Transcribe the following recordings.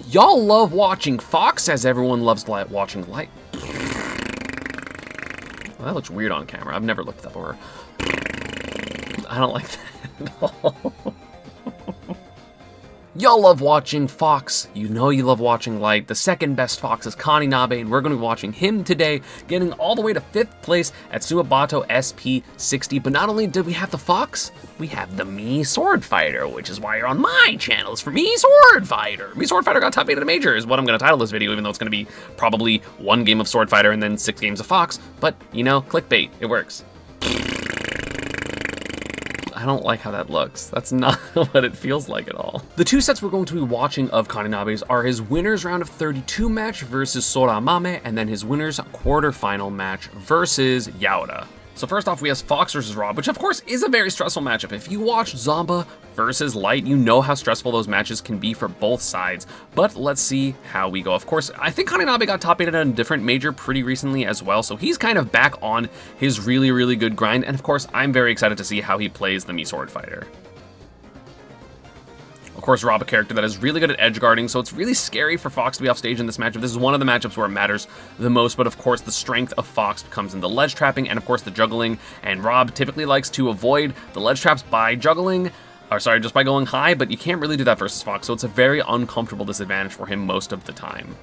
Y'all love watching Fox as everyone loves watching Light. Well, that looks weird on camera. I've never looked that over. I don't like that at all. Y'all love watching Fox. You know you love watching Light. The second best Fox is Kaninabe, and we're going to be watching him today, getting all the way to 5th place at Suwabato SP60. But not only did we have the Fox, we have the Mii Sword Fighter, which is why you're on my channel. It's for Mii Sword Fighter. Mii Sword Fighter got top 8 at a major is what I'm going to title this video, even though it's going to be probably 1 game of Sword Fighter and then 6 games of Fox. But, you know, clickbait. It works. I don't like how that looks. That's not what it feels like at all. The 2 sets we're going to be watching of Kaninabe's are his winners round of 32 match versus Soramame, and then his winners quarterfinal match versus Yaoda. So first off, we have Fox versus Rob, which of course is a very stressful matchup. If you watch Zamba versus Light, you know how stressful those matches can be for both sides. But let's see how we go. Of course, I think Kaninabe got top 8 at a different major pretty recently as well, so he's kind of back on his really, really good grind. And of course, I'm very excited to see how he plays the Mii Sword Fighter. Of course, Rob, a character that is really good at edge guarding, so it's really scary for Fox to be off stage in this matchup. This is one of the matchups where it matters the most, but of course, the strength of Fox comes in the ledge trapping and of course the juggling, and Rob typically likes to avoid the ledge traps by juggling, or sorry, just by going high, but you can't really do that versus Fox, so it's a very uncomfortable disadvantage for him most of the time.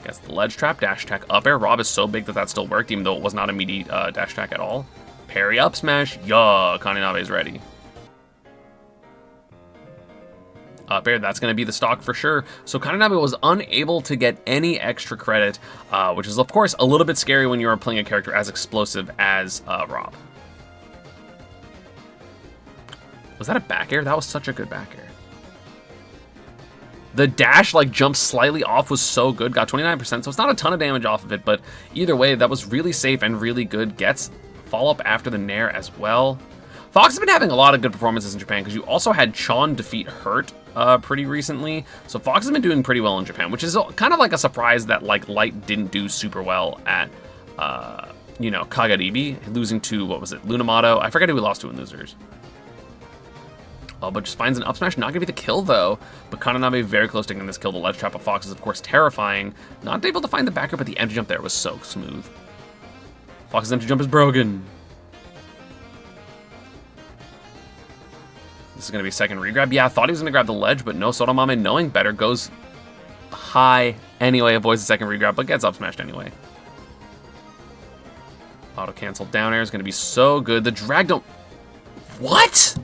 Gets the ledge trap, dash attack, up air. Rob is so big that that still worked, even though it was not a meaty dash attack at all. Parry up smash, yeah, Kaninabe is ready. Up air, that's going to be the stock for sure. So Kaninabe was unable to get any extra credit, which is of course a little bit scary when you are playing a character as explosive as Rob. Was that a back air? That was such a good back air. The dash like jumped slightly off was so good, got 29%, so it's not a ton of damage off of it, but either way, that was really safe and really good. Gets follow up after the nair as well. Fox has been having a lot of good performances in Japan because you also had Chon defeat Hurt pretty recently. So Fox has been doing pretty well in Japan, which is kind of like a surprise that like Light didn't do super well at, you know, Kagaribi, losing to, what was it, Lunamato? I forget who we lost to in losers. Oh, but just finds an up smash. Not going to be the kill, though. But Kaninabe very close to getting this kill. The ledge trap of Fox is, of course, terrifying. Not able to find the backer, but the empty jump there was so smooth. Fox's empty jump is broken. This is going to be second regrab. Yeah, I thought he was going to grab the ledge, but no, Soramame, knowing better, goes high anyway, avoids the second regrab, but gets up smashed anyway. Auto cancel down air is going to be so good. The drag don't... What?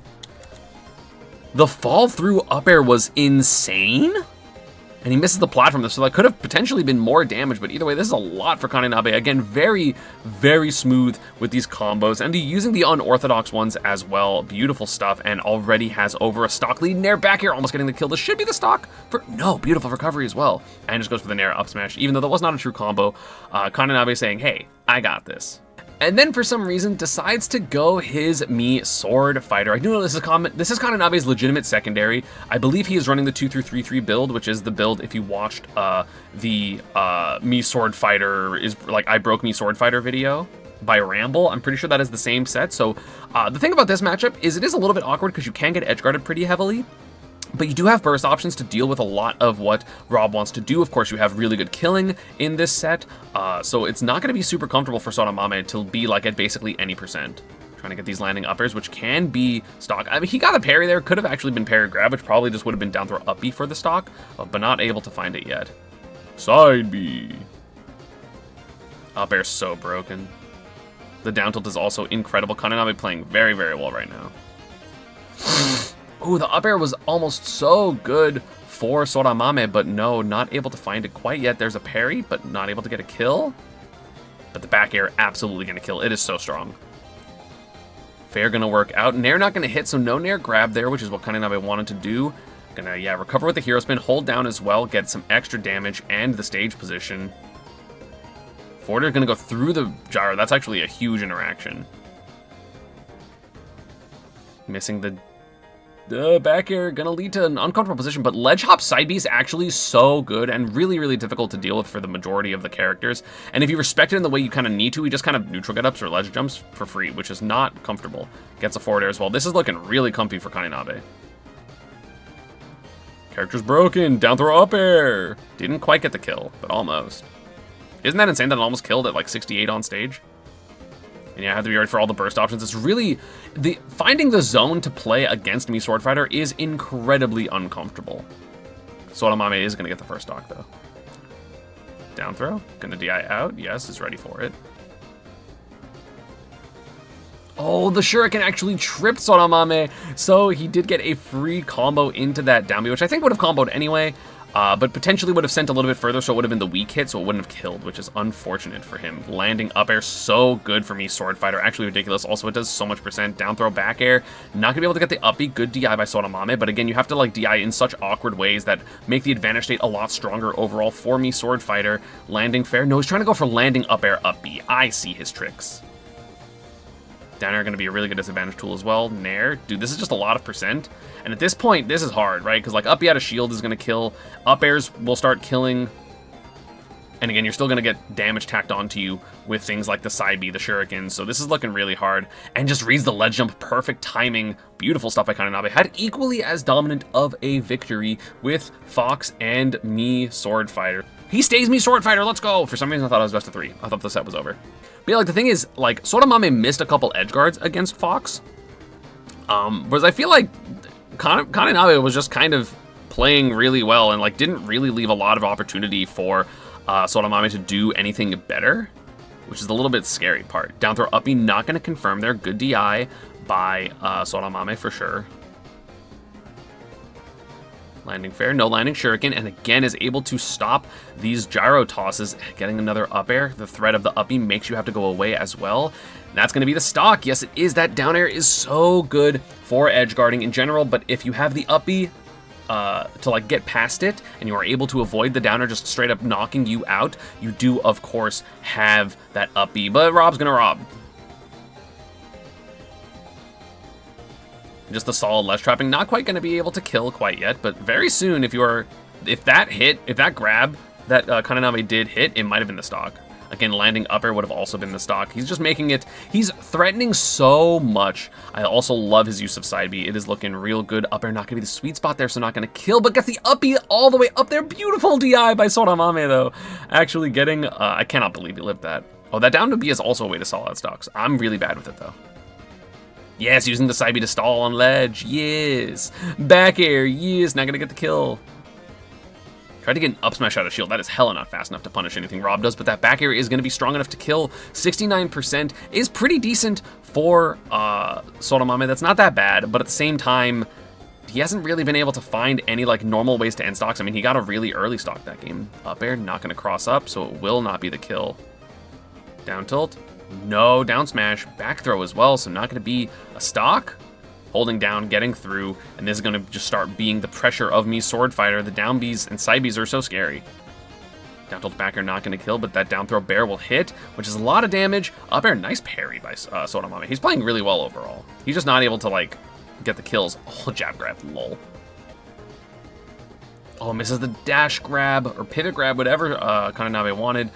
The fall through up air was insane? And he misses the platform, so that could have potentially been more damage, but either way, this is a lot for Kaninabe. Again, very, very smooth with these combos, and using the unorthodox ones as well. Beautiful stuff, and already has over a stock lead. Nair back here, almost getting the kill. This should be the stock for... No, beautiful recovery as well. And just goes for the Nair up smash, even though that was not a true combo. Kaninabe saying, hey, I got this. And then for some reason decides to go his Mii Sword Fighter. I do know this is Kaninabe's legitimate secondary. I believe he is running the 2-3-3-3 build, which is the build if you watched the Mii Sword Fighter is like I broke Mii Sword Fighter video by Ramble. I'm pretty sure that is the same set. So the thing about this matchup is it is a little bit awkward because you can get edge guarded pretty heavily. But you do have burst options to deal with a lot of what Rob wants to do. Of course, you have really good killing in this set, so it's not going to be super comfortable for Soramame to be like at basically any percent. Trying to get these landing uppers, which can be stock. I mean, he got a parry there. Could have actually been parry grab, which probably just would have been down throw up B for the stock, but not able to find it yet. Side B. Up air so broken. The down tilt is also incredible. Kaninabe playing very, very well right now. Ooh, the up air was almost so good for Soramame, but no, not able to find it quite yet. There's a parry, but not able to get a kill. But the back air absolutely going to kill. It is so strong. Fair going to work out. Nair not going to hit, so no Nair grab there, which is what Kaninabe wanted to do. Gonna, yeah, recover with the hero spin, hold down as well, get some extra damage and the stage position. Forwarder going to go through the gyro. That's actually a huge interaction. Missing the back air, gonna lead to an uncomfortable position, but ledge hop side B is actually so good and really, really difficult to deal with for the majority of the characters. And if you respect it in the way you kind of need to, you just kind of neutral get ups or ledge jumps for free, which is not comfortable. Gets a forward air as well. This is looking really comfy for Kaninabe. Character's broken. Down throw up air. Didn't quite get the kill, but almost. Isn't that insane that it almost killed at like 68 on stage? And yeah, I have to be ready for all the burst options. It's really, finding the zone to play against Mii Sword Fighter is incredibly uncomfortable. Soramame is going to get the first stock though. Down throw. Gonna DI out. Yes, is ready for it. Oh, the Shuriken actually tripped Soramame, so he did get a free combo into that down B, which I think would have comboed anyway, but potentially would have sent a little bit further, so it would have been the weak hit, so it wouldn't have killed, which is unfortunate for him. Landing up air, so good for Mii Sword Fighter, actually ridiculous. Also, it does so much percent. Down throw, back air, not gonna be able to get the up B. Good DI by Soramame, but again, you have to like DI in such awkward ways that make the advantage state a lot stronger overall for Mii Sword Fighter. Landing fair. No, he's trying to go for landing up air, up B. I see his tricks. Down air going to be a really good disadvantage tool as well. Nair. Dude, this is just a lot of percent. And at this point, this is hard, right? Because like up B out of shield is going to kill. Up airs will start killing. And again, you're still going to get damage tacked onto you with things like the side B, the shuriken. So this is looking really hard. And just reads the ledge jump. Perfect timing. Beautiful stuff by Kaninabe. Had equally as dominant of a victory with Fox and Mii Sword Fighter. He stays Mii Sword Fighter. Let's go. For some reason, I thought it was best of 3. I thought the set was over. But yeah, like the thing is, like Soramame missed a couple edge guards against Fox. Whereas I feel like Kaninabe was just kind of playing really well and like didn't really leave a lot of opportunity for Soramame to do anything better, which is a little bit scary part. Down throw up B, not going to confirm there. Good DI by Soramame for sure. Landing fair, no landing shuriken, and again is able to stop these gyro tosses. Getting another up air. The threat of the up B makes you have to go away as well. And that's going to be the stock. Yes, it is. That down air is so good for edge guarding in general, but if you have the up B to like get past it and you are able to avoid the down air just straight up knocking you out, you do of course have that up B, but Rob's going to Rob. Just the solid ledge trapping, not quite going to be able to kill quite yet, but very soon if that grab that Kaninabe did hit, it might have been the stock. Again, landing up air would have also been the stock. He's just making it, he's threatening so much. I also love his use of side B. It is looking real good. Up air not going to be the sweet spot there, so not going to kill, but gets the up B all the way up there. Beautiful DI by Soramame though. Actually getting, I cannot believe he lived that. Oh, that down to B is also a way to stall out stocks. I'm really bad with it though. Yes, using the side B to stall on ledge. Yes. Back air. Yes. Not going to get the kill. Tried to get an up smash out of shield. That is hella not fast enough to punish anything Rob does, but that back air is going to be strong enough to kill. 69% is pretty decent for Soramame. That's not that bad, but at the same time, he hasn't really been able to find any like normal ways to end stocks. I mean, he got a really early stock that game. Up air, not going to cross up, so it will not be the kill. Down tilt. No, down smash, back throw as well, so not going to be a stock. Holding down, getting through, and this is going to just start being the pressure of Mii Sword Fighter. The down Bs and side Bs are so scary. Down tilt back air not going to kill, but that down throw bear will hit, which is a lot of damage. Up air, nice parry by Soramame. He's playing really well overall. He's just not able to, like, get the kills. Oh, jab grab, lol. Oh, misses the dash grab, or pivot grab, whatever Kaninabe wanted.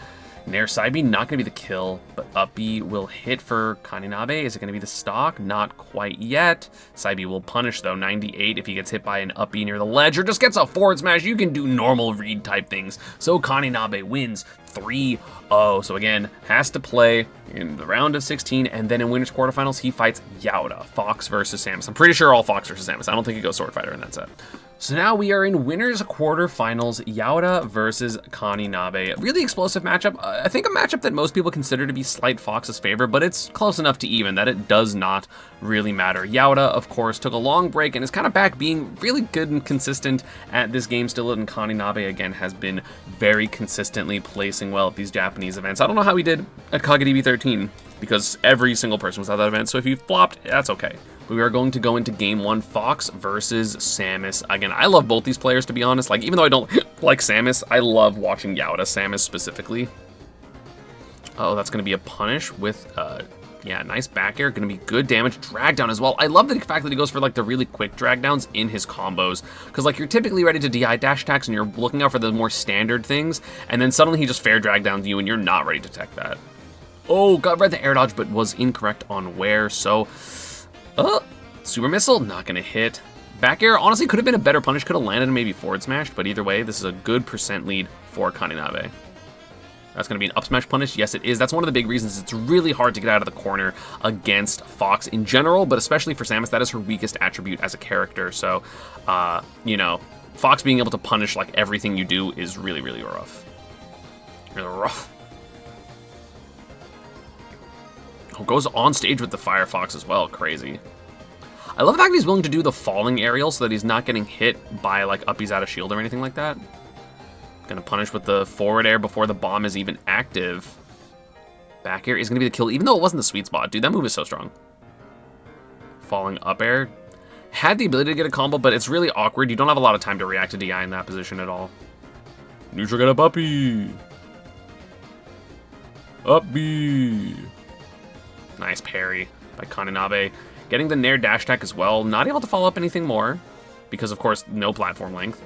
Nair side B, not going to be the kill, but up B will hit for Kaninabe. Is it going to be the stock? Not quite yet. Side B will punish, though. 98 if he gets hit by an up B near the ledge or just gets a forward smash. You can do normal read type things. So Kaninabe wins 3-0. So again, has to play in the round of 16, and then in winners quarterfinals, he fights Yaoda. Fox versus Samus. I'm pretty sure all Fox versus Samus. I don't think he goes Sword Fighter in that set. So now we are in winners quarterfinals, Yaoda versus Kaninabe. Really explosive matchup. I think a matchup that most people consider to be slight Fox's favor, but it's close enough to even that it does not really matter. Yaoda, of course, took a long break and is kind of back being really good and consistent at this game still, and Kaninabe, again, has been very consistently placing well at these Japanese events. I don't know how he did at Kagedb 13, because every single person was at that event, so if you flopped, that's okay. We are going to go into game 1, Fox versus Samus. Again, I love both these players, to be honest. Like, even though I don't like Samus, I love watching Yaoda Samus specifically. Oh, that's going to be a punish with, yeah, nice back air. Going to be good damage. Drag down as well. I love the fact that he goes for, like, the really quick drag downs in his combos. Because, like, you're typically ready to DI dash attacks and you're looking out for the more standard things. And then suddenly he just fair drag downs you and you're not ready to tech that. Oh, got read the air dodge, but was incorrect on where, so... super missile, not gonna hit. Back air honestly could have been a better punish, could have landed and maybe forward smashed, but either way, this is a good percent lead for Kaninabe. That's going to be an up smash punish. Yes, it is. That's one of the big reasons it's really hard to get out of the corner against Fox in general, but especially for Samus, that is her weakest attribute as a character. So, you know, Fox being able to punish like everything you do is really, really rough. Really rough. Oh, goes on stage with the Firefox as well. Crazy. I love the fact that he's willing to do the falling aerial so that he's not getting hit by like uppies out of shield or anything like that. Gonna punish with the forward air before the bomb is even active. Back air is gonna be the kill, even though it wasn't the sweet spot. Dude, that move is so strong. Falling up air. Had the ability to get a combo, but it's really awkward. You don't have a lot of time to react to DI in that position at all. Neutral get up uppy. Uppy. Nice parry by Kaninabe. Getting the Nair dash attack as well. Not able to follow up anything more because, of course, no platform length.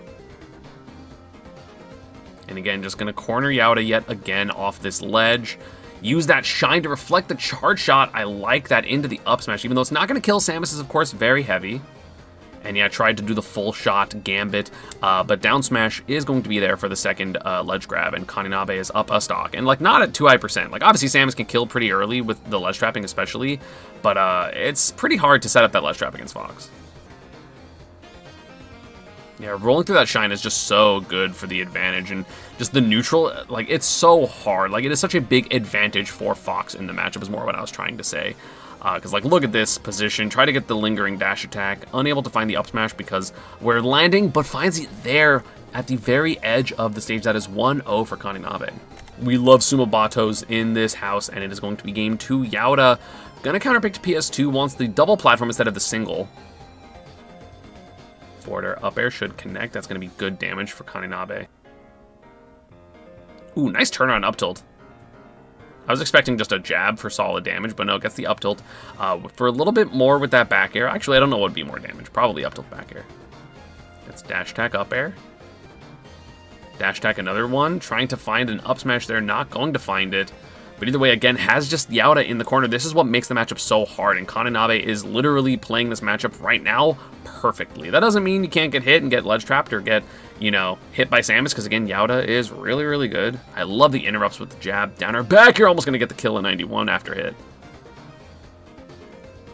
And again, just going to corner Yaoda yet again off this ledge. Use that shine to reflect the charge shot. I like that into the up smash, even though it's not going to kill. Samus is, of course, very heavy. And yeah, tried to do the full shot gambit, but down smash is going to be there for the second ledge grab, and Kaninabe is up a stock. And like not at 2 high percent. Like obviously Samus can kill pretty early with the ledge trapping especially, but it's pretty hard to set up that ledge trap against Fox. Yeah, rolling through that shine is just so good for the advantage, and just the neutral, like it's so hard. Like it is such a big advantage for Fox in the matchup is more what I was trying to say. Because, like, look at this position. Try to get the lingering dash attack. Unable to find the up smash because we're landing, but finds it there at the very edge of the stage. That is 1-0 for Kaninabe. We love Sumo Batos in this house, and it is going to be game 2. Yaoda gonna counterpick to PS2, wants the double platform instead of the single. Forward air, up air should connect. That's gonna be good damage for Kaninabe. Ooh, nice turnaround up tilt. I was expecting just a jab for solid damage, but no, it gets the up tilt for a little bit more with that back air. Actually, I don't know what would be more damage. Probably up tilt back air. Gets dash attack up air. Dash attack another one. Trying to find an up smash there. Not going to find it. But either way, again, has just Yaoda in the corner. This is what makes the matchup so hard, and Kaninabe is literally playing this matchup right now perfectly. That doesn't mean you can't get hit and get ledge trapped or get, you know, hit by Samus, because again, Yaoda is really, really good. I love the interrupts with the jab. Down her back, you're almost going to get the kill in 91 after hit.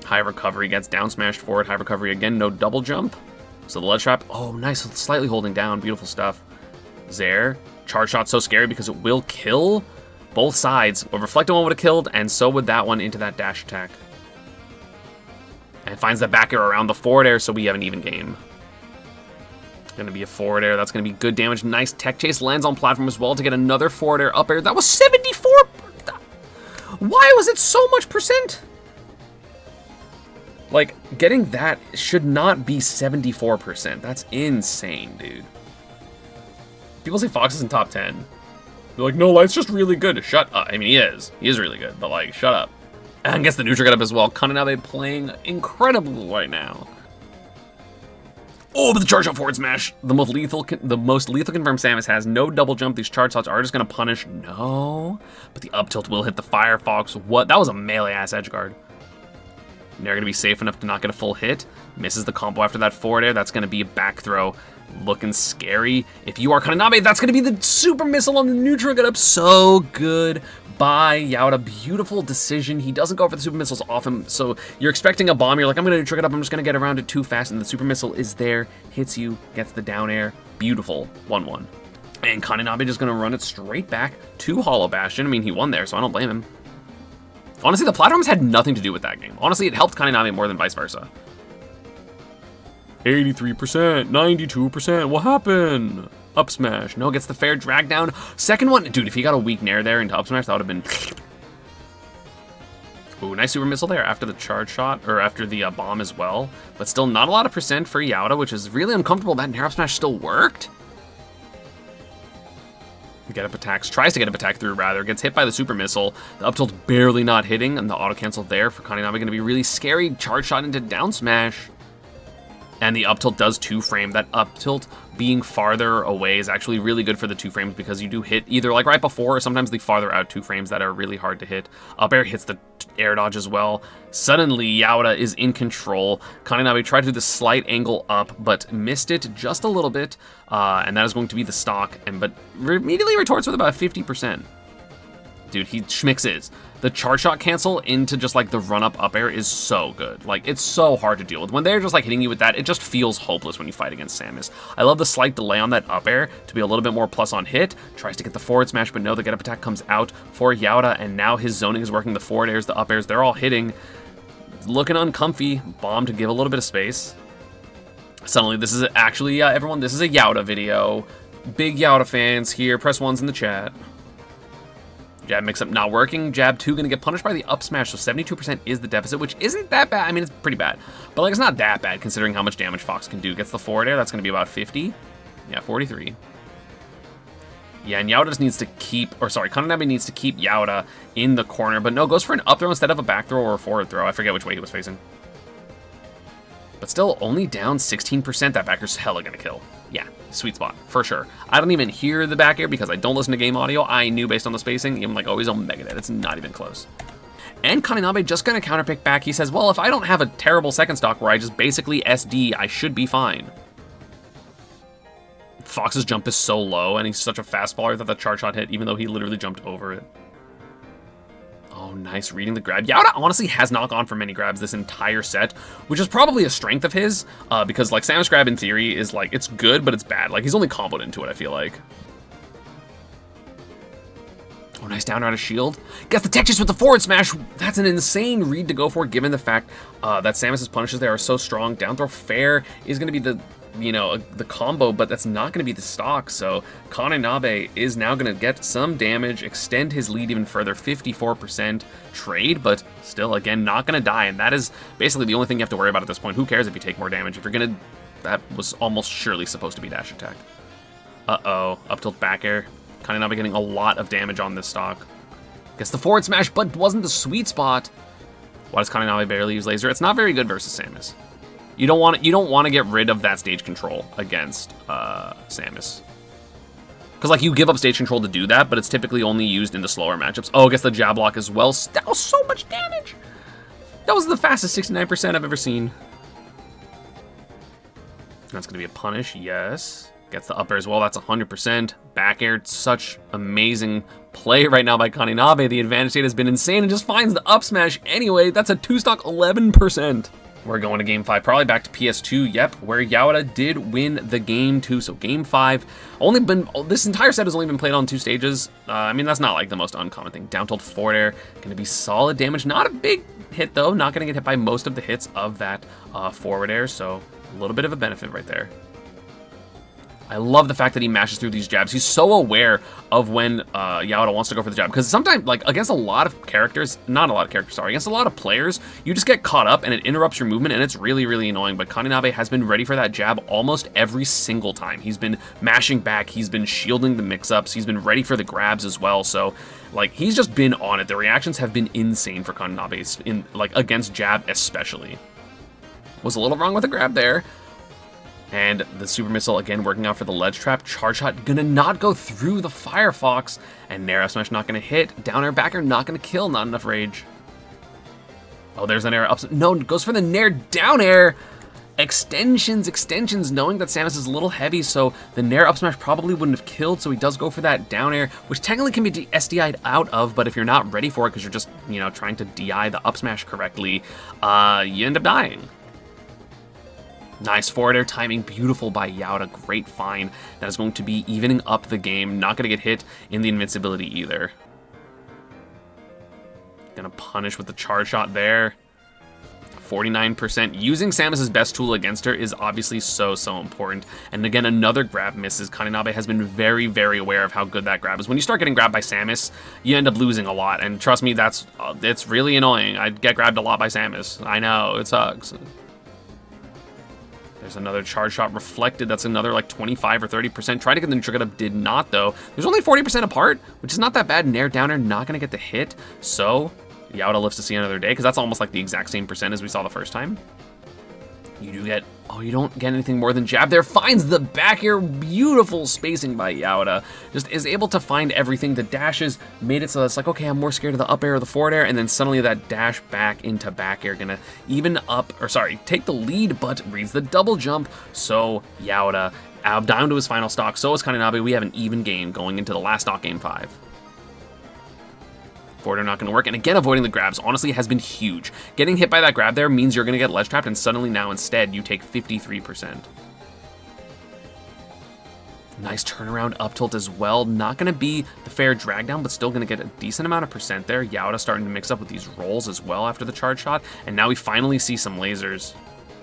High recovery, gets down smashed forward. High recovery again, no double jump. So the ledge trap, oh, nice, slightly holding down. Beautiful stuff. Zaire, charge shot so scary because it will kill both sides. A reflected one would have killed, and so would that one into that dash attack. And finds the back air around the forward air, so we have an even game. Gonna be a forward air. That's gonna be good damage. Nice tech chase. Lands on platform as well to get another forward air up air. That was 74. Why was it so much percent? Like, getting that should not be 74%. That's insane, dude. People say Fox is in top 10. They're like, no, Light's just really good. Shut up. I mean, he is. He is really good, but like, shut up. And gets the neutral get up as well. Kaninabe playing incredible right now. Oh, but the charge shot forward smash. The most lethal confirmed Samus has. No double jump. These charge shots are just going to punish. No. But the up tilt will hit the Firefox. What? That was a melee-ass edge guard. They're going to be safe enough to not get a full hit. Misses the combo after that forward air. That's going to be a back throw. Looking scary. If you are Kaninabe, that's going to be the super missile on the neutral get up. So good by Yaoda. Beautiful decision. He doesn't go for the super missiles often, so you're expecting a bomb. You're like, I'm going to neutral get up. I'm just going to get around it too fast, and the super missile is there. Hits you. Gets the down air. Beautiful. 1-1. And Kaninabe just going to run it straight back to Hollow Bastion. I mean, he won there, so I don't blame him. Honestly, the platforms had nothing to do with that game. Honestly, it helped Kaninabe more than vice versa. 83%, 92%, what happened? Up smash, no, gets the fair drag down. Second one, dude, if he got a weak nair there into up smash, that would have been... Ooh, nice super missile there after the charge shot, or after the bomb as well. But still not a lot of percent for Yaoda, which is really uncomfortable. That nair up smash still worked. Get up attacks, tries to get up attack through rather, gets hit by the super missile. The up tilt barely not hitting, and the auto cancel there for Kaninabe going to be really scary. Charge shot into down smash. And the up tilt does 2-frame. That up tilt being farther away is actually really good for the 2 frames because you do hit either like right before or sometimes the farther out 2 frames that are really hard to hit. Up air hits the air dodge as well. Suddenly, Yaoda is in control. Kaninabe tried to do the slight angle up, but missed it just a little bit. And that is going to be the stock, but immediately retorts with about 50%. Dude, he schmixes. The charge shot cancel into just like the run up air is so good. Like, it's so hard to deal with. When they're just like hitting you with that, it just feels hopeless when you fight against Samus. I love the slight delay on that up air to be a little bit more plus on hit. Tries to get the forward smash, but no, the get up attack comes out for Yaoda, and now his zoning is working. The forward airs, the up airs, they're all hitting. Looking uncomfy. Bomb to give a little bit of space. Suddenly, this is actually, everyone, this is a Yaoda video. Big Yaoda fans here. Press 1s in the chat. Jab mix-up not working. Jab 2 gonna get punished by the up smash, so 72% is the deficit, which isn't that bad. I mean, it's pretty bad, but like it's not that bad considering how much damage Fox can do. Gets the forward air, that's gonna be about 50. Yeah, 43. Yeah, and Yaoda just needs to keep, or sorry, Kaninabe needs to keep Yaoda in the corner, but no, goes for an up throw instead of a back throw or a forward throw. I forget which way he was facing. But still, only down 16%. That backer's hella gonna kill. Yeah, sweet spot, for sure. I don't even hear the back air because I don't listen to game audio. I knew based on the spacing, even like always on Megadeth, it's not even close. And Kaninabe just gonna counterpick back. He says, well, if I don't have a terrible second stock where I just basically SD, I should be fine. Fox's jump is so low, and he's such a fast baller that the charge shot hit, even though he literally jumped over it. Oh, nice reading the grab. Yaoda honestly has not gone for many grabs this entire set, which is probably a strength of his, because like Samus grab in theory is like, it's good, but it's bad. Like he's only comboed into it, I feel like. Oh, nice down out of shield. Gets the tech chase with the forward smash. That's an insane read to go for, given the fact that Samus's punishes there are so strong. Down throw fair is going to be the, you know, the combo, but that's not going to be the stock. So Kaninabe is now going to get some damage, extend his lead even further, 54% trade, but still, again, not going to die. And that is basically the only thing you have to worry about at this point. Who cares if you take more damage? If you're going to, that was almost surely supposed to be dash attack. Uh-oh, up tilt back air. Kaninabe getting a lot of damage on this stock. Gets the forward smash, but wasn't the sweet spot. Why does Kaninabe barely use laser? It's not very good versus Samus. You don't want to get rid of that stage control against Samus. Because like you give up stage control to do that, but it's typically only used in the slower matchups. Oh, gets the jab block as well. That was so much damage. That was the fastest 69% I've ever seen. That's gonna be a punish, yes. Gets the up air as well, that's 100%. Back air, such amazing play right now by Kaninabe. The advantage state has been insane and just finds the up smash anyway. That's a 2-stock 11%. We're going to game 5, probably back to PS2, yep, where Yaoda did win the game 2. So game 5, this entire set has only been played on 2 stages. I mean, that's not like the most uncommon thing. Down tilt forward air, gonna be solid damage. Not a big hit though, not gonna get hit by most of the hits of that forward air. So a little bit of a benefit right there. I love the fact that he mashes through these jabs. He's so aware of when Yaoda wants to go for the jab. Because sometimes, like, against a lot of characters, not a lot of characters, sorry, against a lot of players, you just get caught up and it interrupts your movement and it's really, really annoying. But Kaninabe has been ready for that jab almost every single time. He's been mashing back, he's been shielding the mix-ups, he's been ready for the grabs as well. So, like, he's just been on it. The reactions have been insane for Kaninabe, against jab especially. Was a little wrong with the grab there. And the super missile again working out for the ledge trap. Charge shot gonna not go through the Firefox, and Nair smash not gonna hit. Down air back air not gonna kill. Not enough rage. Oh, there's an air up. No, goes for the Nair down air. Extensions, knowing that Samus is a little heavy, so the Nair up smash probably wouldn't have killed. So he does go for that down air, which technically can be SDI'd out of, but if you're not ready for it because you're just, you know, trying to DI the up smash correctly, you end up dying. Nice forward air timing, beautiful by Yaoda, great find. That is going to be evening up the game, not gonna get hit in the invincibility either. Gonna punish with the charge shot there. 49%. Using Samus's best tool against her is obviously so important. And again, another grab misses. Kaninabe has been very, very aware of how good that grab is. When you start getting grabbed by Samus, you end up losing a lot. And trust me, it's really annoying. I get grabbed a lot by Samus. I know, it sucks. There's another charge shot reflected. That's another like 25 or 30%. Tried to get the neutral up, did not though. There's only 40% apart, which is not that bad. Nair downer, not gonna get the hit. So Yaoda lives to see another day, because that's almost like the exact same percent as we saw the first time. You do get, oh, you don't get anything more than jab there. Finds the back air, beautiful spacing by Yaoda. Just is able to find everything. The dashes made it so it's like, okay, I'm more scared of the up air or the forward air, and then suddenly that dash back into back air gonna even up, or sorry, take the lead, but reads the double jump. So Yaoda down to his final stock. So is Kaninabe. We have an even game going into the last stock game 5. Forward air not going to work, and again, avoiding the grabs honestly has been huge. Getting hit by that grab there means you're going to get ledge trapped, and suddenly now instead you take 53%. Nice turnaround up tilt as well. Not going to be the fair drag down, but still going to get a decent amount of percent there. Yaoda starting to mix up with these rolls as well after the charge shot, and now we finally see some lasers.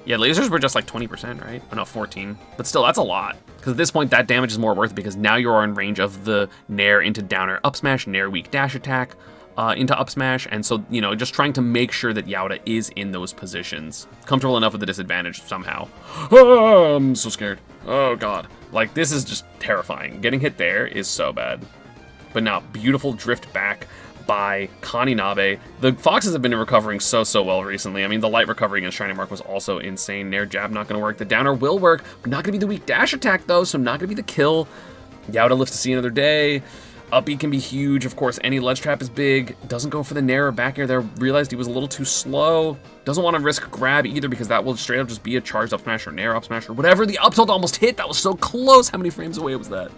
Yeah, lasers were just like 20%, right? Oh no, 14. But still, that's a lot. Because at this point, that damage is more worth it because now you are in range of the nair into downer up smash, nair weak dash attack, into up smash, and so, you know, just trying to make sure that Yaoda is in those positions. Comfortable enough with the disadvantage somehow. Oh, I'm so scared. Oh god. Like, this is just terrifying. Getting hit there is so bad. But now, beautiful drift back by Kaninabe. The Foxes have been recovering so well recently. I mean, the light recovery against Shining Mark was also insane. Nair jab not going to work. The downer will work, but not going to be the weak dash attack, though, so not going to be the kill. Yaoda lives to see another day. Up B can be huge. Of course, any ledge trap is big. Doesn't go for the nair or back air there. Realized he was a little too slow. Doesn't want to risk grab either because that will straight up just be a charged up smash or nair up smash or whatever. The up tilt almost hit. That was so close. How many frames away was that?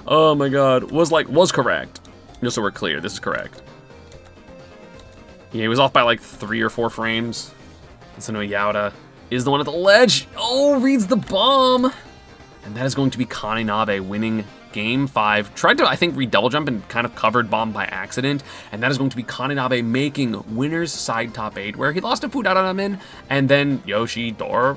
Oh my god. Was correct. Just so we're clear, this is correct. Yeah, he was off by like 3 or 4 frames. So no, Yaoda is the one at the ledge. Oh, reads the bomb. And that is going to be Kaninabe winning game 5. Tried to, I think, re-double jump and kind of covered bomb by accident. And that is going to be Kaninabe making winner's side top 8, where he lost to Fudaramen and then Yoshi, Dora.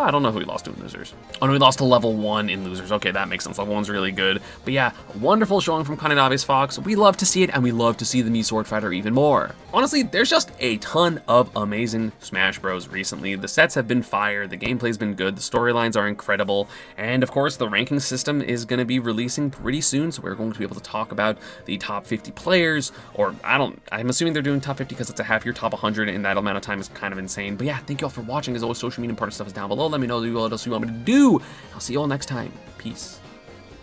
I don't know who he lost to in losers. Oh no, he lost to level 1 in losers. Okay, that makes sense. Level 1's really good. But yeah, wonderful showing from Kaninabe's Fox. We love to see it, and we love to see the Mii Sword Fighter even more. Honestly, there's just a ton of amazing Smash Bros recently. The sets have been fire, the gameplay's been good, the storylines are incredible, and of course, the ranking system is going to be releasing pretty soon, so we're going to be able to talk about the top 50 players, or I'm assuming they're doing top 50 because it's a half year top 100 in that amount of time is kind of insane. But yeah, thank you all for watching. As always, social media and part of stuff is down below. Let me know what else you want me to do. I'll see you all next time. Peace.